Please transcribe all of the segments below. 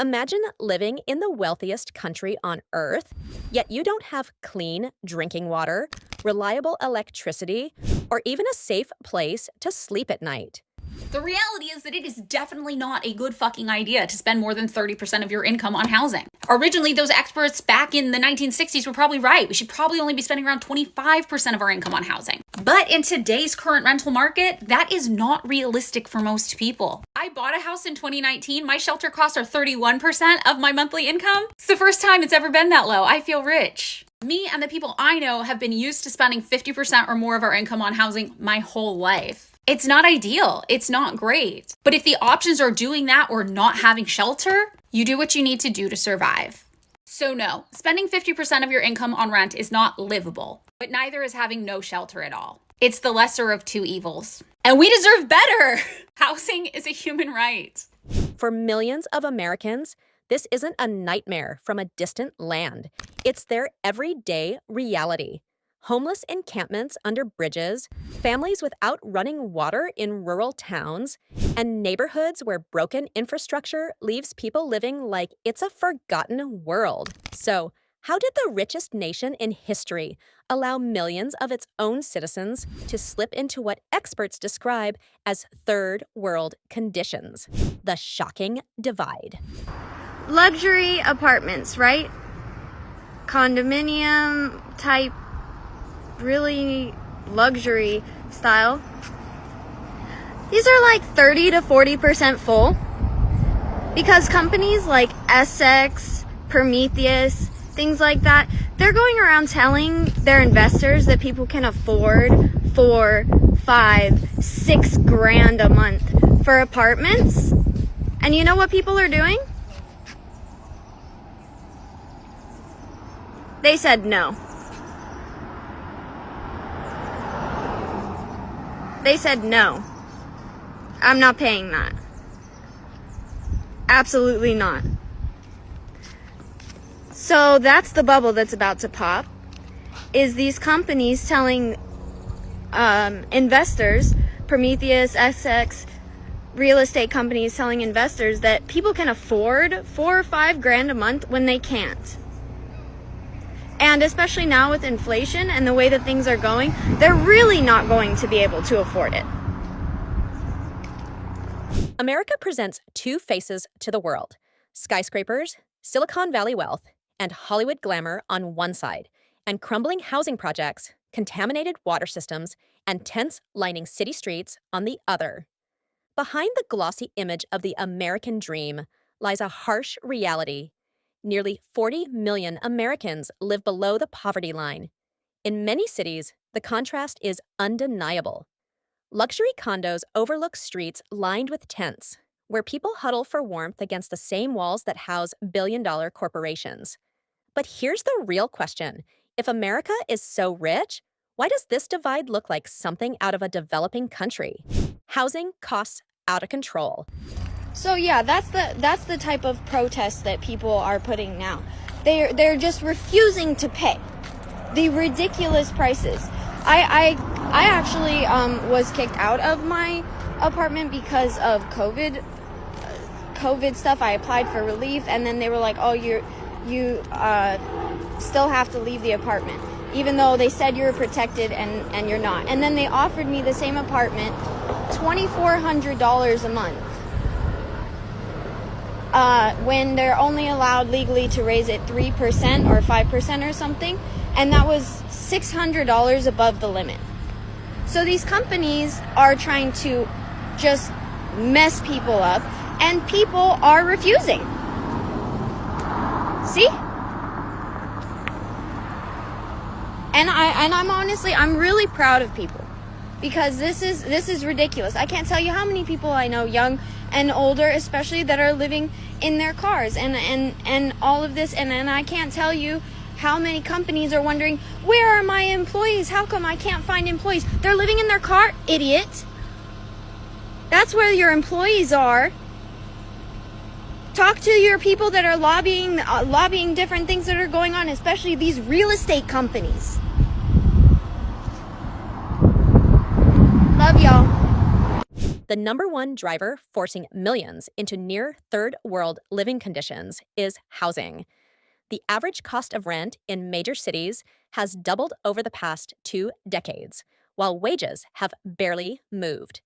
Imagine living in the wealthiest country on earth, yet you don't have clean drinking water, reliable electricity, or even a safe place to sleep at night. The reality is that it is definitely not a good fucking idea to spend more than 30% of your income on housing. Originally, those experts back in the 1960s were probably right. We should probably only be spending around 25% of our income on housing. But in today's current rental market, that is not realistic for most people. I bought a house in 2019. My shelter costs are 31% of my monthly income. It's the first time it's ever been that low. I feel rich. Me and the people I know have been used to spending 50% or more of our income on housing my whole life. It's not ideal. It's not great. But if the options are doing that or not having shelter, you do what you need to do to survive. So no, spending 50% of your income on rent is not livable, but neither is having no shelter at all. It's the lesser of two evils. And we deserve better. Housing is a human right. For millions of Americans, this isn't a nightmare from a distant land. It's their everyday reality. Homeless encampments under bridges, families without running water in rural towns, and neighborhoods where broken infrastructure leaves people living like it's a forgotten world. So, how did the richest nation in history allow millions of its own citizens to slip into what experts describe as third world conditions? The shocking divide. Luxury apartments, right? Condominium type, really luxury style. These are like 30 to 40% full because companies like Essex, Prometheus, things like that, they're going around telling their investors that people can afford 4, 5, 6 grand a month for apartments. And you know what people are doing? They said no. They said no. I'm not paying that. Absolutely not. So that's the bubble that's about to pop, is these companies telling investors, Prometheus, Essex, real estate companies telling investors that people can afford 4 or 5 grand a month when they can't. And especially now with inflation and the way that things are going, they're really not going to be able to afford it. America presents two faces to the world: skyscrapers, Silicon Valley wealth, and Hollywood glamour on one side, and crumbling housing projects, contaminated water systems, and tents lining city streets on the other. Behind the glossy image of the American dream lies a harsh reality. Nearly 40 million Americans live below the poverty line. In many cities, the contrast is undeniable. Luxury condos overlook streets lined with tents, where people huddle for warmth against the same walls that house billion-dollar corporations. But here's the real question. If America is so rich, why does this divide look like something out of a developing country? Housing costs out of control. So yeah, that's the type of protest that people are putting now. They're just refusing to pay the ridiculous prices. I actually was kicked out of my apartment because of COVID stuff. I applied for relief, and then they were like, "Oh, you still have to leave the apartment, even though they said you were protected and you're not." And then they offered me the same apartment, $2,400 a month. When they're only allowed legally to raise it 3% or 5% or something, and that was $600 above the limit. So these companies are trying to just mess people up, and people are refusing. See? And I'm really proud of people, because this is ridiculous. I can't tell you how many people I know, young and older especially, that are living in their cars and all of this, and I can't tell you how many companies are wondering, where are my employees? How come I can't find employees? They're living in their car, idiot. That's where your employees are. Talk to your people that are lobbying different things that are going on, especially these real estate companies. Love y'all. The The number one driver forcing millions into near third world living conditions is housing. The average cost of rent in major cities has doubled over the past 2 decades, while wages have barely moved.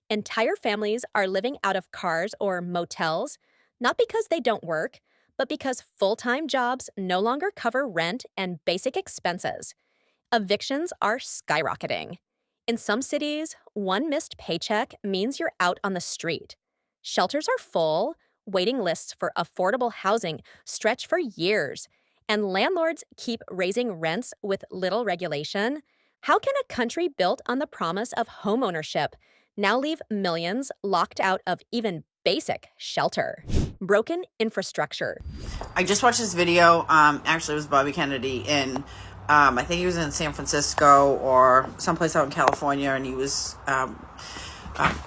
Entire families are living out of cars or motels, not because they don't work, but because full-time jobs no longer cover rent and basic expenses. Evictions are skyrocketing. In some cities, one missed paycheck means you're out on the street. Shelters are full, waiting lists for affordable housing stretch for years, and landlords keep raising rents with little regulation. How can a country built on the promise of homeownership now leave millions locked out of even basic shelter? Broken infrastructure. I just watched this video. Actually, it was Bobby Kennedy in, I think he was in San Francisco or someplace out in California, and he was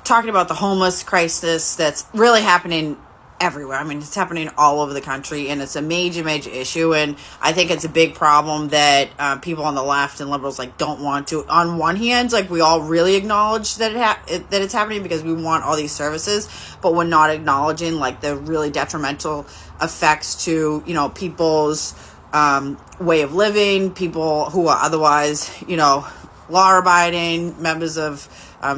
talking about the homeless crisis that's really happening everywhere. I mean, it's happening all over the country, and it's a major, major issue. And I think it's a big problem that people on the left and liberals don't want to. On one hand, we all really acknowledge that that it's happening because we want all these services, but we're not acknowledging the really detrimental effects to people's way of living, people who are otherwise law-abiding members of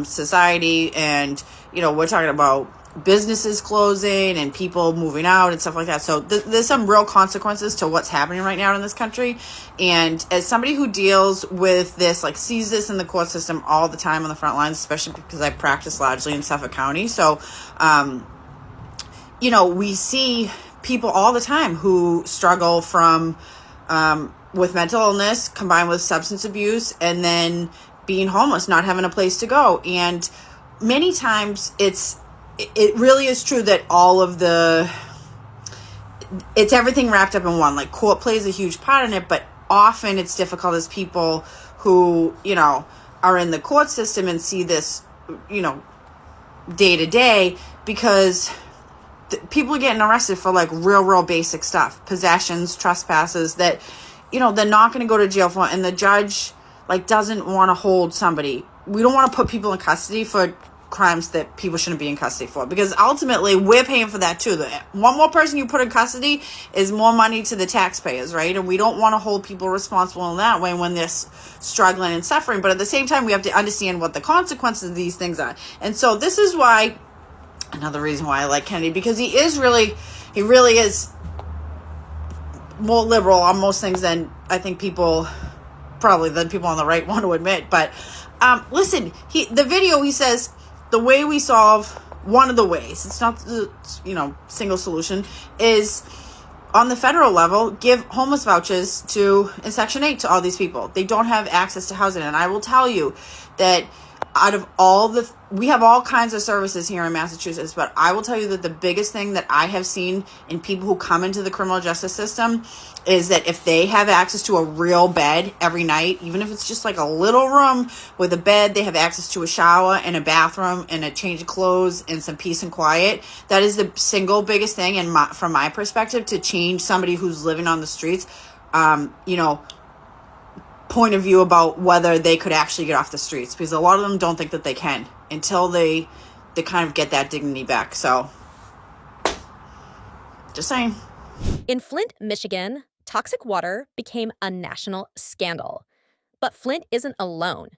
society, and we're talking about businesses closing and people moving out and stuff like that. So there's some real consequences to what's happening right now in this country. And as somebody who deals with this, sees this in the court system all the time on the front lines, especially because I practice largely in Suffolk County. So, we see people all the time who struggle from with mental illness combined with substance abuse and then being homeless, not having a place to go. And many times it really is true that it's everything wrapped up in one. Court plays a huge part in it, but often it's difficult as people who, are in the court system and see this, day to day, because people are getting arrested for real basic stuff, possessions, trespasses that, they're not going to go to jail for, and the judge doesn't want to hold somebody. We don't want to put people in custody for crimes that people shouldn't be in custody for, because ultimately we're paying for that too. One more person you put in custody is more money to the taxpayers, right? And we don't want to hold people responsible in that way when they're struggling and suffering. But at the same time, we have to understand what the consequences of these things are. And so this is why, another reason why I like Kennedy, because he really is more liberal on most things than I think people on the right want to admit. But listen, the video, he says, the way we solve, one of the ways, it's not the single solution, is on the federal level, give homeless vouchers in Section 8 to all these people. They don't have access to housing. And I will tell you that out of we have all kinds of services here in Massachusetts, but I will tell you that the biggest thing that I have seen in people who come into the criminal justice system is that if they have access to a real bed every night, even if it's just a little room with a bed, they have access to a shower and a bathroom and a change of clothes and some peace and quiet. That is the single biggest thing, and from my perspective, to change somebody who's living on the streets, point of view about whether they could actually get off the streets, because a lot of them don't think that they can until they kind of get that dignity back. So just saying. In Flint, Michigan, toxic water became a national scandal. But Flint isn't alone.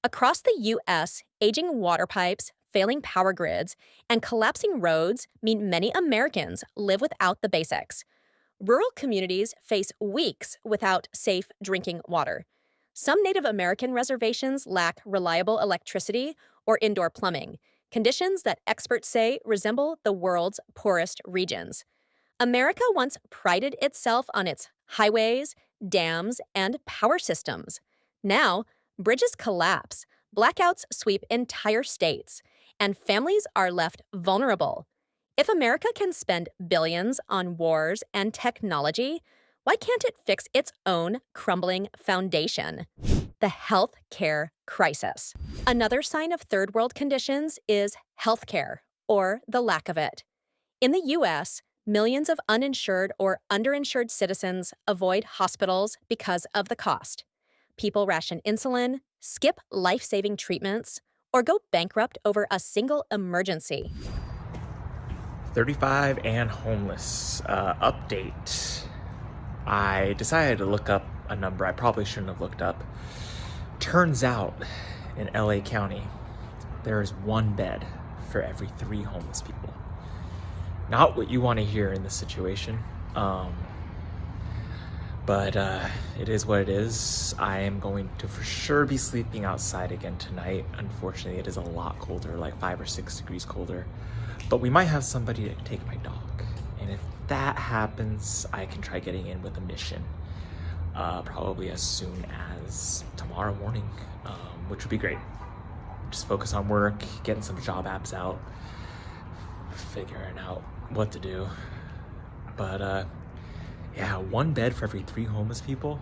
Across the U.S., aging water pipes, failing power grids, and collapsing roads mean many Americans live without the basics. Rural communities face weeks without safe drinking water. Some Native American reservations lack reliable electricity or indoor plumbing, conditions that experts say resemble the world's poorest regions. America once prided itself on its highways, dams, and power systems. Now, bridges collapse, blackouts sweep entire states, and families are left vulnerable. If America can spend billions on wars and technology, why can't it fix its own crumbling foundation? The health care crisis. Another sign of third world conditions is health care, or the lack of it. In the U.S., millions of uninsured or underinsured citizens avoid hospitals because of the cost. People ration insulin, skip life-saving treatments, or go bankrupt over a single emergency. 35 and homeless. Update. I decided to look up a number I probably shouldn't have looked up. Turns out in LA County, there is 1 bed for every 3 homeless people. Not what you want to hear in this situation. But it is what it is. I am going to for sure be sleeping outside again tonight. Unfortunately, it is a lot colder, like 5 or 6 degrees colder. But we might have somebody to take my dog. And if that happens, I can try getting in with a mission. Probably as soon as tomorrow morning, which would be great. Just focus on work, getting some job apps out, figuring out what to do. But yeah, 1 bed for every 3 homeless people.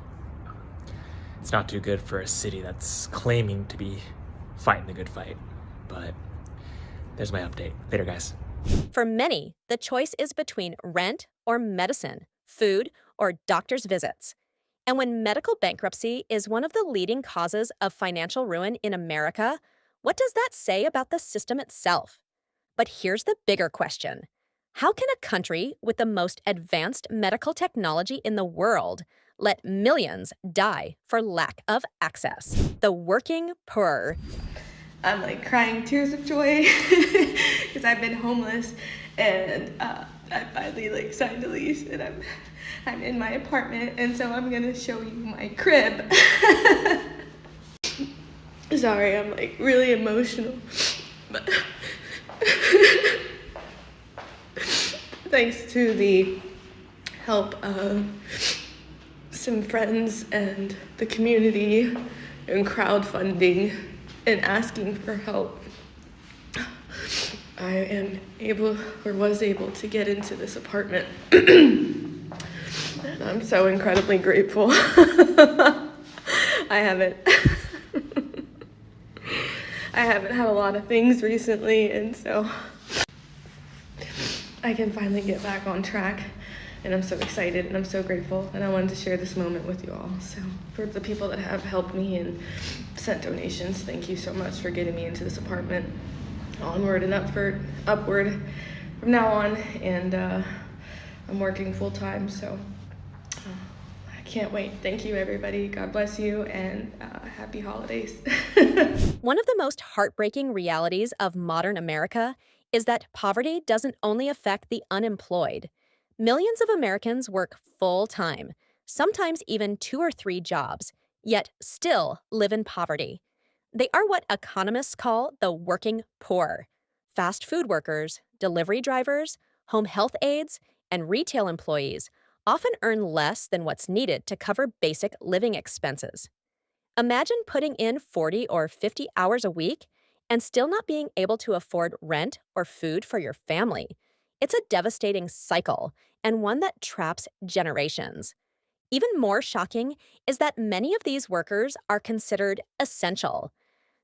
It's not too good for a city that's claiming to be fighting the good fight. But there's my update. Later, guys. For many, the choice is between rent or medicine, food or doctor's visits. And when medical bankruptcy is one of the leading causes of financial ruin in America, what does that say about the system itself? But here's the bigger question. How can a country with the most advanced medical technology in the world let millions die for lack of access? The working poor. I'm like crying tears of joy because I've been homeless, and I finally signed a lease, and I'm in my apartment, and so I'm gonna show you my crib. Sorry, I'm really emotional, but thanks to the help of some friends and the community and crowdfunding and asking for help, I was able to get into this apartment. And I'm so incredibly grateful. I haven't had a lot of things recently, and so I can finally get back on track, and I'm so excited and I'm so grateful, and I wanted to share this moment with you all. So for the people that have helped me and sent donations, thank you so much for getting me into this apartment. Onward and upward from now on, and I'm working full time, so I can't wait. Thank you, everybody. God bless you, and happy holidays. One of the most heartbreaking realities of modern America is that poverty doesn't only affect the unemployed. Millions of Americans work full-time, sometimes even 2 or 3 jobs, yet still live in poverty. They are what economists call the working poor. Fast food workers, delivery drivers, home health aides, and retail employees often earn less than what's needed to cover basic living expenses. Imagine putting in 40 or 50 hours a week and still not being able to afford rent or food for your family. It's a devastating cycle, and one that traps generations. Even more shocking is that many of these workers are considered essential.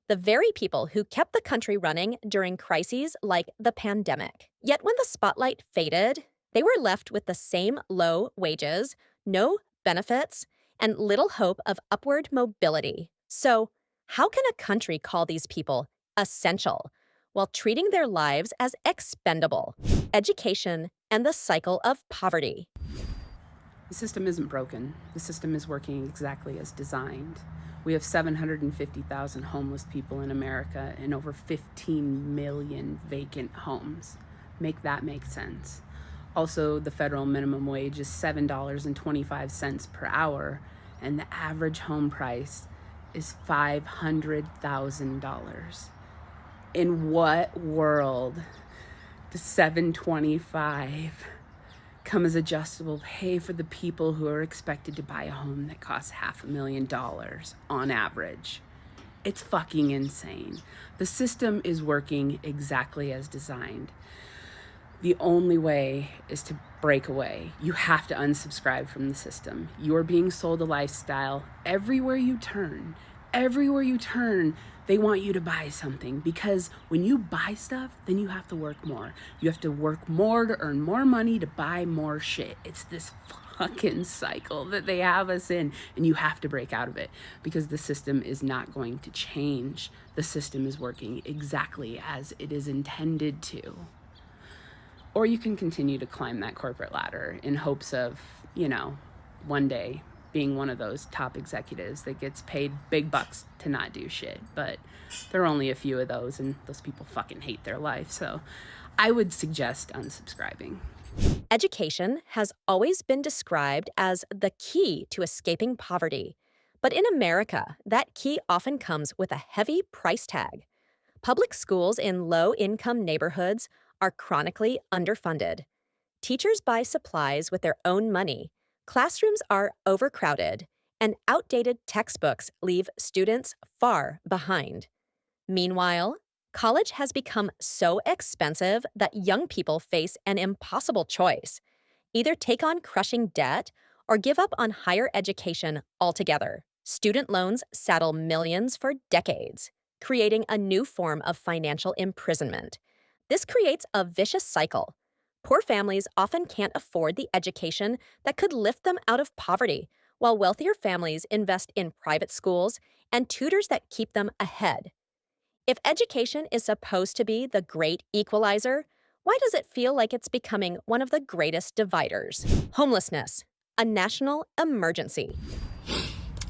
The very people who kept the country running during crises like the pandemic. Yet when the spotlight faded, they were left with the same low wages, no benefits, and little hope of upward mobility. So, how can a country call these people essential while treating their lives as expendable? Education and the cycle of poverty. The system isn't broken. The system is working exactly as designed. We have 750,000 homeless people in America and over 15 million vacant homes. Make that make sense. Also, the federal minimum wage is $7.25 per hour, and the average home price is $500,000. In what world does $7.25 come as adjustable pay for the people who are expected to buy a home that costs $500,000 on average? It's fucking insane. The system is working exactly as designed. The only way is to break away. You have to unsubscribe from the system. You are being sold a lifestyle everywhere you turn. everywhere you turn, they want you to buy something, because when you buy stuff, then you have to work more. You have to work more to earn more money to buy more shit. It's this fucking cycle that they have us in, and you have to break out of it, because the system is not going to change. The system is working exactly as it is intended to. Or you can continue to climb that corporate ladder in hopes of, you know, one day being one of those top executives that gets paid big bucks to not do shit. But there are only a few of those, and those people fucking hate their life. So I would suggest unsubscribing. Education has always been described as the key to escaping poverty. But in America, that key often comes with a heavy price tag. Public schools in low-income neighborhoods are chronically underfunded. Teachers buy supplies with their own money. Classrooms are overcrowded, and outdated textbooks leave students far behind. Meanwhile, college has become so expensive that young people face an impossible choice: either take on crushing debt or give up on higher education altogether. Student loans saddle millions for decades, creating a new form of financial imprisonment. This creates a vicious cycle. Poor families often can't afford the education that could lift them out of poverty, while wealthier families invest in private schools and tutors that keep them ahead. If education is supposed to be the great equalizer, why does it feel like it's becoming one of the greatest dividers? Homelessness, a national emergency.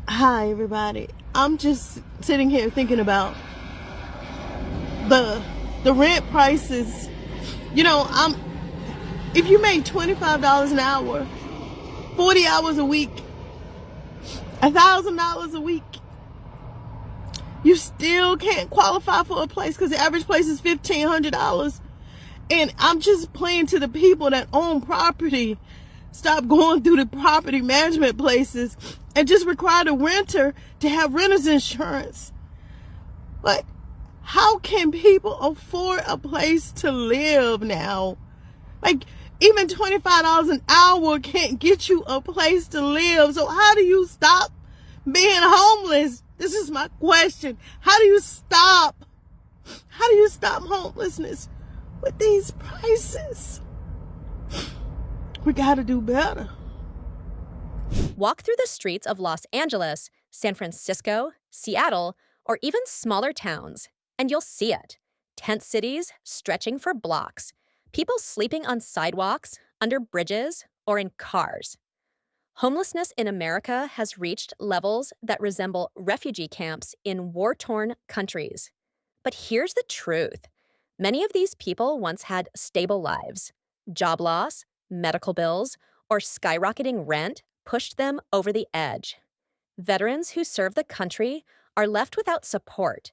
Hi, everybody. I'm just sitting here thinking about the rent prices. You know, if you make $25 an hour, 40 hours a week, $1,000 a week, you still can't qualify for a place because the average place is $1,500. And I'm just playing to the people that own property. Stop going through the property management places and just require the renter to have renter's insurance. Like, how can people afford a place to live now? Like, even $25 an hour can't get you a place to live. So how do you stop being homeless? This is my question. How do you stop homelessness with these prices? We gotta do better. Walk through the streets of Los Angeles, San Francisco, Seattle, or even smaller towns, and you'll see it. Tent cities stretching for blocks. People sleeping on sidewalks, under bridges, or in cars. Homelessness in America has reached levels that resemble refugee camps in war-torn countries. But here's the truth. Many of these people once had stable lives. Job loss, medical bills, or skyrocketing rent pushed them over the edge. Veterans who serve the country are left without support.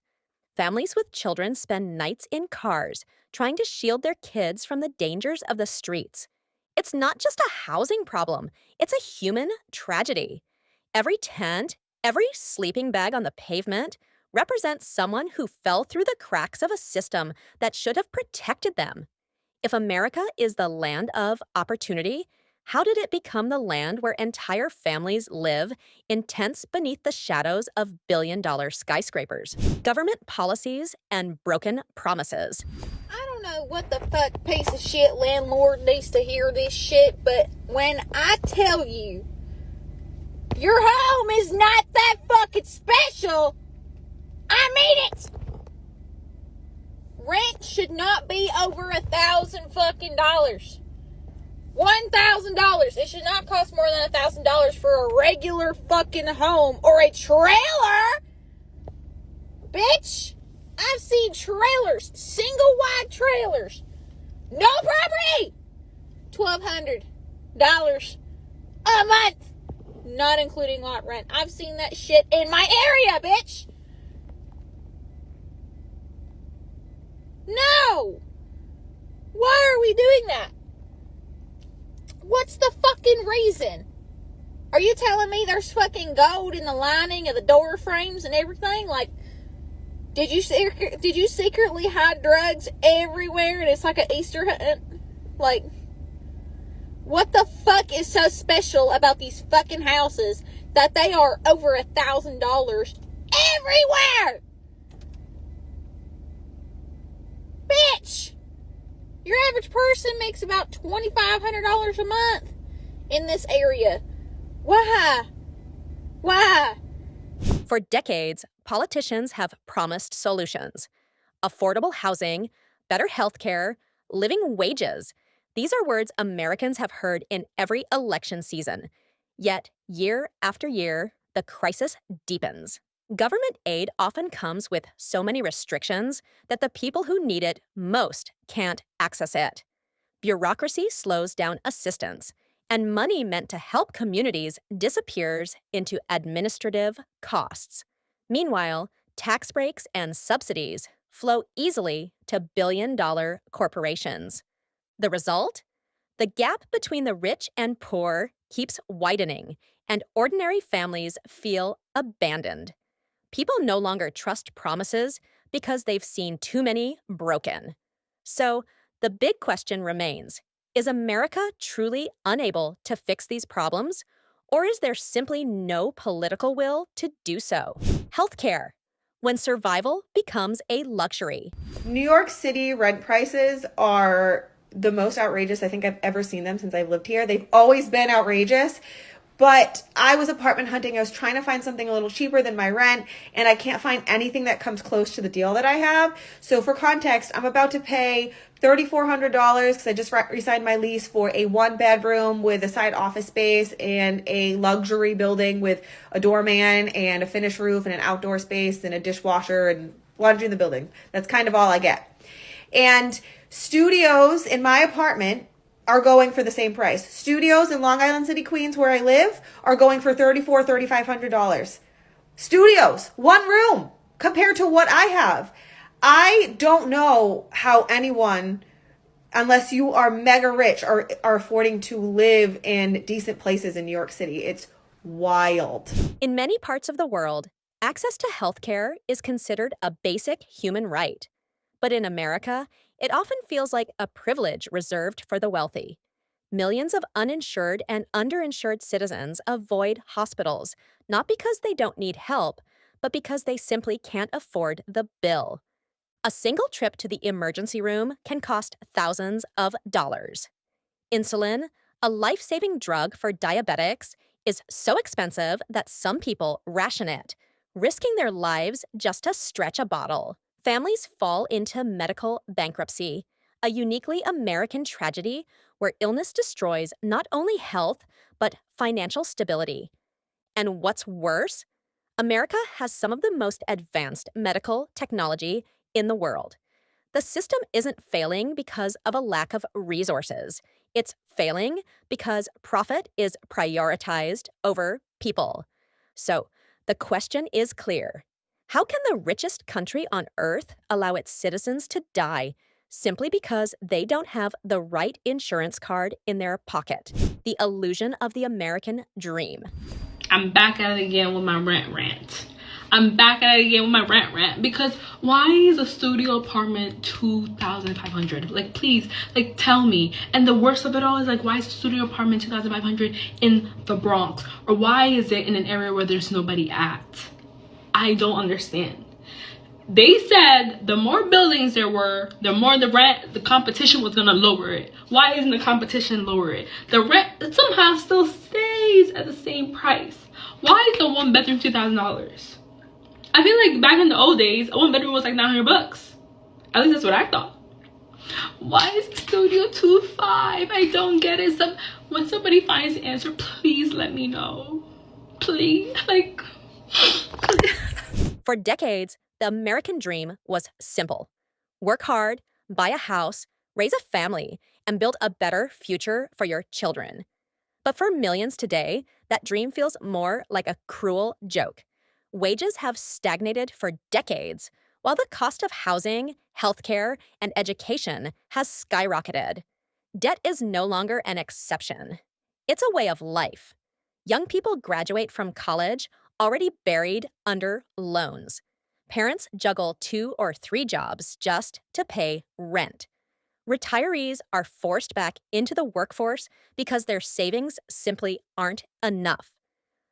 Families with children spend nights in cars trying to shield their kids from the dangers of the streets. It's not just a housing problem, it's a human tragedy. Every tent, every sleeping bag on the pavement represents someone who fell through the cracks of a system that should have protected them. If America is the land of opportunity, how did it become the land where entire families live in tents beneath the shadows of billion-dollar skyscrapers? Government policies and broken promises. I don't know what the fuck piece of shit landlord needs to hear this shit, but when I tell you your home is not that fucking special, I mean it. Rent should not be over $1,000 fucking dollars. $1,000. It should not cost more than $1,000 for a regular fucking home or a trailer. Bitch, I've seen trailers, single wide trailers, no property, $1,200 a month, not including lot rent. I've seen that shit in my area, bitch. No. Why are we doing that? What's the fucking reason? Are you telling me there's fucking gold in the lining of the door frames and everything? Like, did you secretly hide drugs everywhere and it's like an Easter hunt? Like, what the fuck is so special about these fucking houses that they are over $1,000 everywhere. Bitch, your average person makes about $2,500 a month in this area. Why? Why? For decades, politicians have promised solutions: affordable housing, better healthcare, living wages. These are words Americans have heard in every election season. Yet, year after year, the crisis deepens. Government aid often comes with so many restrictions that the people who need it most can't access it. Bureaucracy slows down assistance, and money meant to help communities disappears into administrative costs. Meanwhile, tax breaks and subsidies flow easily to billion-dollar corporations. The result? The gap between the rich and poor keeps widening, and ordinary families feel abandoned. People no longer trust promises because they've seen too many broken. So, the big question remains: is America truly unable to fix these problems, or is there simply no political will to do so? Healthcare. When survival becomes a luxury. New York City rent prices are the most outrageous I think I've ever seen them since I've lived here. They've always been outrageous. But I was apartment hunting. I was trying to find something a little cheaper than my rent, and I can't find anything that comes close to the deal that I have. So for context, I'm about to pay $3,400 because I just re-signed my lease for a 1-bedroom with a side office space and a luxury building with a doorman and a finished roof and an outdoor space and a dishwasher and laundry in the building. That's kind of all I get. And studios in my apartment are going for the same price. Studios in Long Island City, Queens, where I live, are going for $3,400, $3,500. Studios, one room, compared to what I have. I don't know how anyone, unless you are mega rich, are affording to live in decent places in New York City. It's wild. In many parts of the world, access to healthcare is considered a basic human right. But in America, it often feels like a privilege reserved for the wealthy. Millions of uninsured and underinsured citizens avoid hospitals, not because they don't need help, but because they simply can't afford the bill. A single trip to the emergency room can cost thousands of dollars. Insulin, a life-saving drug for diabetics, is so expensive that some people ration it, risking their lives just to stretch a bottle. Families fall into medical bankruptcy, a uniquely American tragedy where illness destroys not only health, but financial stability. And what's worse, America has some of the most advanced medical technology in the world. The system isn't failing because of a lack of resources. It's failing because profit is prioritized over people. So, the question is clear. How can the richest country on earth allow its citizens to die simply because they don't have the right insurance card in their pocket? The illusion of the American dream. I'm back at it again with my rant. I'm back at it again with my rant because why is a studio apartment $2,500? Like, please, like, tell me. And the worst of it all is, like, why is a studio apartment $2,500 in the Bronx? Or why is it in an area where there's nobody at? I don't understand. They said the more buildings there were, the more the rent, the competition was gonna lower it. Why isn't the competition lower it? The rent somehow still stays at the same price. Why is the 1-bedroom $2,000? I feel like back in the old days, a 1-bedroom was like $900. At least that's what I thought. Why is the studio $2,500? I don't get it. When somebody finds the answer, please let me know. Please, like. For decades, the American dream was simple. Work hard, buy a house, raise a family, and build a better future for your children. But for millions today, that dream feels more like a cruel joke. Wages have stagnated for decades, while the cost of housing, healthcare, and education has skyrocketed. Debt is no longer an exception. It's a way of life. Young people graduate from college already buried under loans. Parents juggle 2 or 3 jobs just to pay rent. Retirees are forced back into the workforce because their savings simply aren't enough.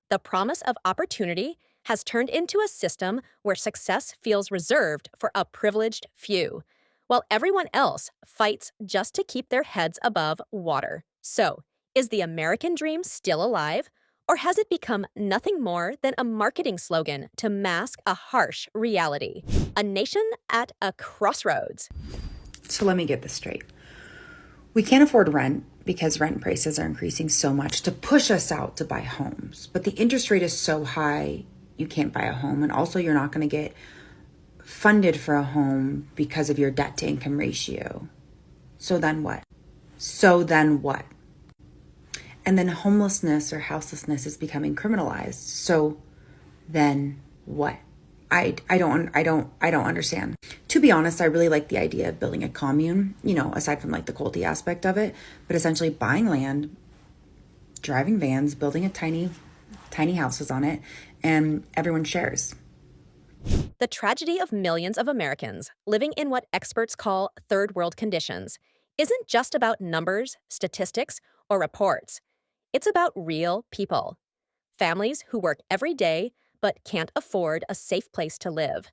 The promise of opportunity has turned into a system where success feels reserved for a privileged few, while everyone else fights just to keep their heads above water. So, is the American dream still alive, or has it become nothing more than a marketing slogan to mask a harsh reality? A nation at a crossroads. So let me get this straight. We can't afford rent because rent prices are increasing so much to push us out to buy homes. But the interest rate is so high, you can't buy a home. And also you're not going to get funded for a home because of your debt to income ratio. So then what? And then homelessness or houselessness is becoming criminalized. So then what? I don't understand. To be honest, I really like the idea of building a commune, aside from like the culty aspect of it, but essentially buying land, driving vans, building a tiny houses on it, and everyone shares. The tragedy of millions of Americans living in what experts call third world conditions isn't just about numbers, statistics, or reports. It's about real people. Families who work every day but can't afford a safe place to live.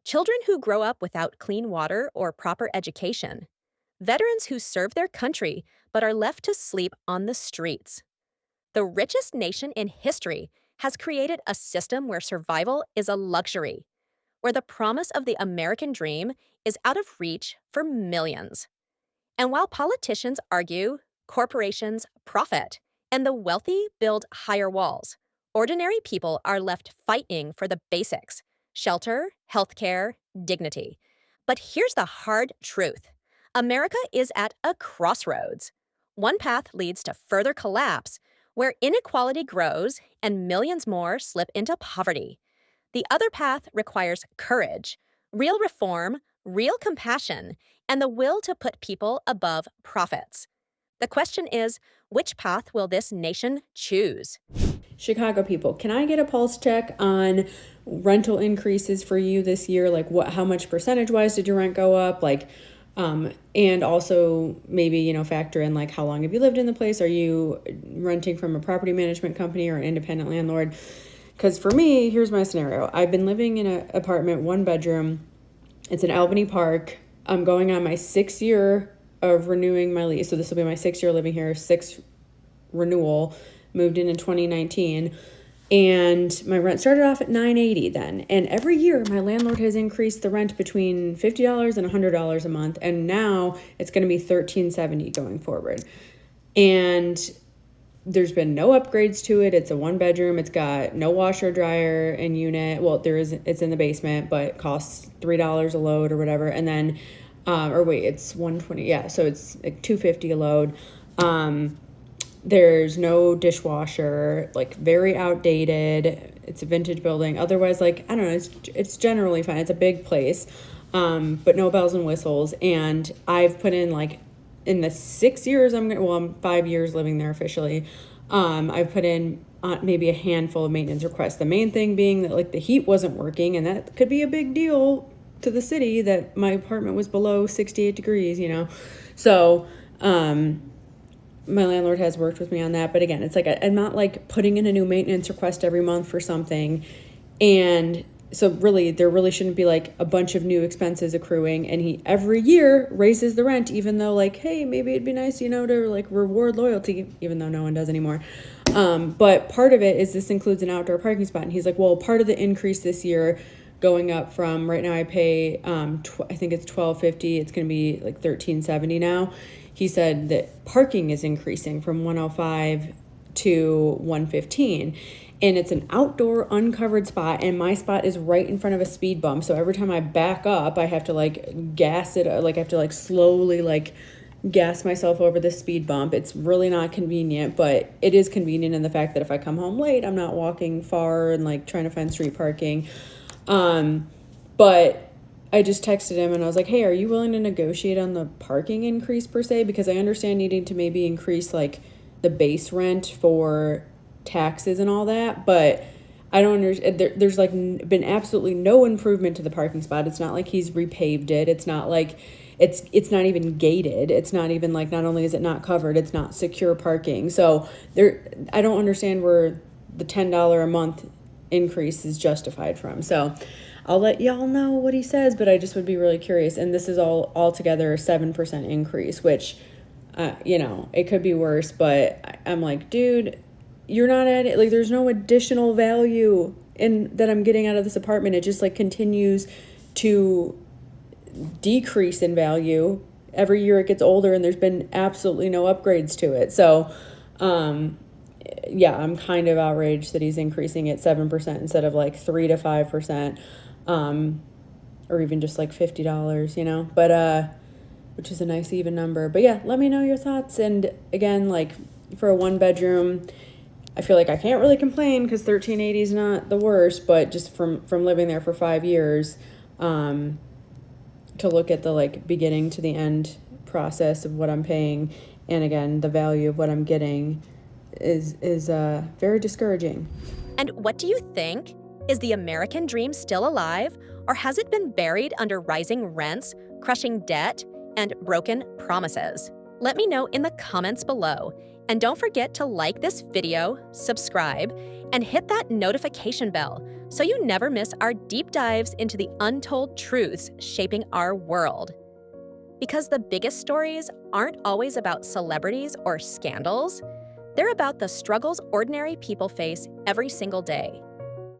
Children who grow up without clean water or proper education. Veterans who serve their country but are left to sleep on the streets. The richest nation in history has created a system where survival is a luxury, where the promise of the American dream is out of reach for millions. And while politicians argue, corporations profit, and the wealthy build higher walls, ordinary people are left fighting for the basics: shelter, healthcare, dignity. But here's the hard truth. America is at a crossroads. One path leads to further collapse, where inequality grows and millions more slip into poverty. The other path requires courage, real reform, real compassion, and the will to put people above profits. The question is, which path will this nation choose? Chicago people, can I get a pulse check on rental increases for you this year? Like how much percentage-wise did your rent go up? And also maybe, factor in like how long have you lived in the place? Are you renting from a property management company or an independent landlord? Because for me, here's my scenario. I've been living in an apartment, 1 bedroom. It's in Albany Park. I'm going on my 6th year of renewing my lease. So this will be my 6th year living here, 6th renewal. Moved in 2019. And my rent started off at $980 then. And every year my landlord has increased the rent between $50 and $100 a month. And now it's going to be $1370 going forward. And there's been no upgrades to it. It's a 1 bedroom. It's got no washer, dryer, and unit. Well, it's in the basement, but it costs $3 a load or whatever. And then, it's $120. Yeah, so it's like $250 a load. There's no dishwasher, like very outdated. It's a vintage building. Otherwise, I don't know, it's generally fine. It's a big place, but no bells and whistles. And I've put in in the 6 years I'm 5 years living there officially. I've put in maybe a handful of maintenance requests. The main thing being that the heat wasn't working, and that could be a big deal to the city that my apartment was below 68 degrees, So, my landlord has worked with me on that. But again, it's I'm not putting in a new maintenance request every month for something. And so really, there really shouldn't be a bunch of new expenses accruing. And he every year raises the rent, even though hey, maybe it'd be nice, to reward loyalty, even though no one does anymore. But part of it is this includes an outdoor parking spot. And he's well, part of the increase this year going up from right now I pay, I think it's $12.50. It's going to be $13.70 now. He said that parking is increasing from $105 to $115, and it's an outdoor uncovered spot, and my spot is right in front of a speed bump. So every time I back up, I have to gas it, I have to slowly gas myself over the speed bump. It's really not convenient, but it is convenient in the fact that if I come home late, I'm not walking far and trying to find street parking. But I just texted him and I was hey, are you willing to negotiate on the parking increase per se? Because I understand needing to maybe increase the base rent for taxes and all that, but I don't understand. There's been absolutely no improvement to the parking spot. It's not he's repaved it. It's not it's not even gated. It's not even not only is it not covered, it's not secure parking. So I don't understand where the $10 a month increase is justified from. So I'll let y'all know what he says, but I just would be really curious. And this is all altogether a 7% increase, which, you know, it could be worse, but I'm like, dude, you're not at it. Like, there's no additional value in that I'm getting out of this apartment. It just like continues to decrease in value. Every year it gets older and there's been absolutely no upgrades to it. So, yeah, I'm kind of outraged that he's increasing it 7% instead of like 3 to 5%, or even just like $50, you know, but, which is a nice even number. But yeah, let me know your thoughts. And again, like for a 1-bedroom, I feel like I can't really complain because $1,380 is not the worst, but just from living there for 5 years, to look at the like beginning to the end process of what I'm paying, and again, the value of what I'm getting is very discouraging. And what do you think? Is the American dream still alive, or has it been buried under rising rents, crushing debt, and broken promises? Let me know in the comments below. And don't forget to like this video, subscribe, and hit that notification bell so you never miss our deep dives into the untold truths shaping our world. Because the biggest stories aren't always about celebrities or scandals. They're about the struggles ordinary people face every single day.